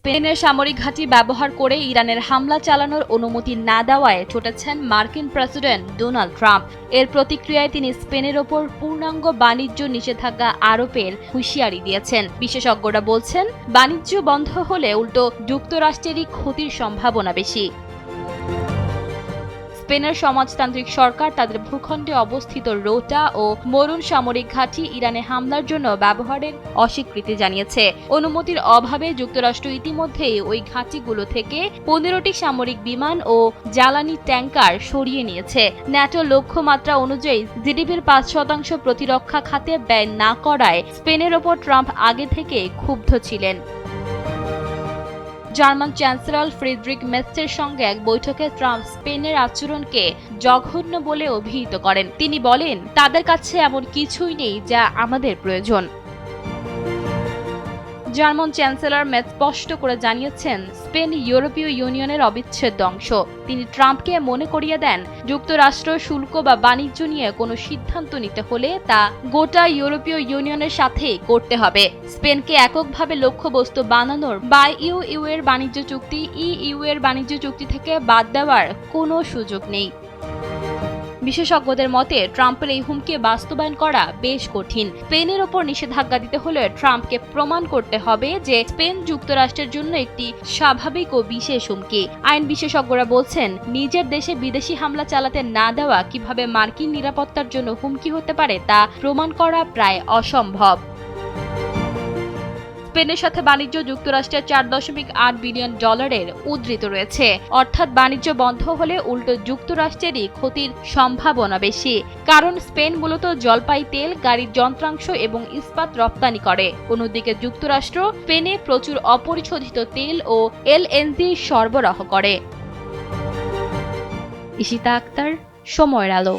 স্পেনের সামরিক ঘাঁটি ব্যবহার করে ইরানের হামলা চালানোর অনুমতি না দেওয়ায় চটেছেন মার্কিন প্রেসিডেন্ট ডোনাল্ড ট্রাম্প। এর প্রতিক্রিয়ায় তিনি স্পেনের ওপর পূর্ণাঙ্গ বাণিজ্য নিষেধাজ্ঞা আরোপের হুঁশিয়ারি দিয়েছেন। বিশেষজ্ঞরা বলছেন, বাণিজ্য বন্ধ হলে উল্টো যুক্তরাষ্ট্রেরই ক্ষতির সম্ভাবনা বেশি। স্পেনের সমাজতান্ত্রিক সরকার তাদের ভূখণ্ডে অবস্থিত রোটা ও মরুন সামরিক ঘাঁটি ইরানে হামলার জন্য ব্যবহারের অস্বীকৃতি জানিয়েছে। অনুমতির অভাবে যুক্তরাষ্ট্র ইতিমধ্যেই ওই ঘাঁটিগুলো থেকে 15টি সামরিক বিমান ও জ্বালানি ট্যাঙ্কার সরিয়ে নিয়েছে। ন্যাটো লক্ষ্যমাত্রা অনুযায়ী জিডিপির 5% প্রতিরক্ষা খাতে ব্যয় না করায় স্পেনের ওপর ট্রাম্প আগে থেকে ক্ষুব্ধ ছিলেন। জার্মান চ্যান্সেলর ফ্রিডরিখ মের্সের সঙ্গে এক বৈঠকে ট্রাম্প স্পেনের আচরণকে জঘন্য বলে অভিহিত করেন। তিনি বলেন, তাদের কাছে এমন কিছুই নেই যা আমাদের প্রয়োজন। জার্মান চ্যান্সেলর মের্স স্পষ্ট করে জানিয়েছেন, স্পেন ইউরোপীয় ইউনিয়নের অবিচ্ছেদ্য অংশ। তিনি ট্রাম্পকে মনে করিয়ে দেন, যুক্তরাষ্ট্র শুল্ক বা বাণিজ্য নিয়ে কোনো সিদ্ধান্ত নিতে হলে তা গোটা ইউরোপীয় ইউনিয়নের সাথেই করতে হবে। স্পেনকে এককভাবে লক্ষ্যবস্তু বানানোর বা ইউ এর বাণিজ্য চুক্তি ইউ এর বাণিজ্য চুক্তি থেকে বাদ দেওয়ার কোনো সুযোগ নেই। বিশেষজ্ঞদের মতে, ট্রাম্পের এই হুমকি বাস্তবায়ন করা বেশ কঠিন। স্পেনের ওপর নিষেধাজ্ঞা দিতে হলে ট্রাম্পকে প্রমাণ করতে হবে যে স্পেন যুক্তরাষ্ট্রের জন্য একটি স্বাভাবিক ও বিশেষ হুমকি। আইন বিশেষজ্ঞরা বলছেন, নিজের দেশে বিদেশি হামলা চালাতে না দেওয়া কিভাবে মার্কিন নিরাপত্তার জন্য হুমকি হতে পারে তা প্রমাণ করা প্রায় অসম্ভব। স্পেনের সাথে বাণিজ্য যুক্তরাষ্ট্রের $4.8 বিলিয়ন উদ্ধৃত রয়েছে। অর্থাৎ বাণিজ্য বন্ধ হলে উল্টো যুক্তরাষ্ট্রেরই ক্ষতির সম্ভাবনা বেশি। কারণ স্পেন মূলত জলপাই তেল, গাড়ির যন্ত্রাংশ এবং ইস্পাত রপ্তানি করে। অন্যদিকে যুক্তরাষ্ট্র স্পেনে প্রচুর অপরিশোধিত তেল ও এলএনজি সরবরাহ করে। ইশিতা আক্তার, সময়ের আলো।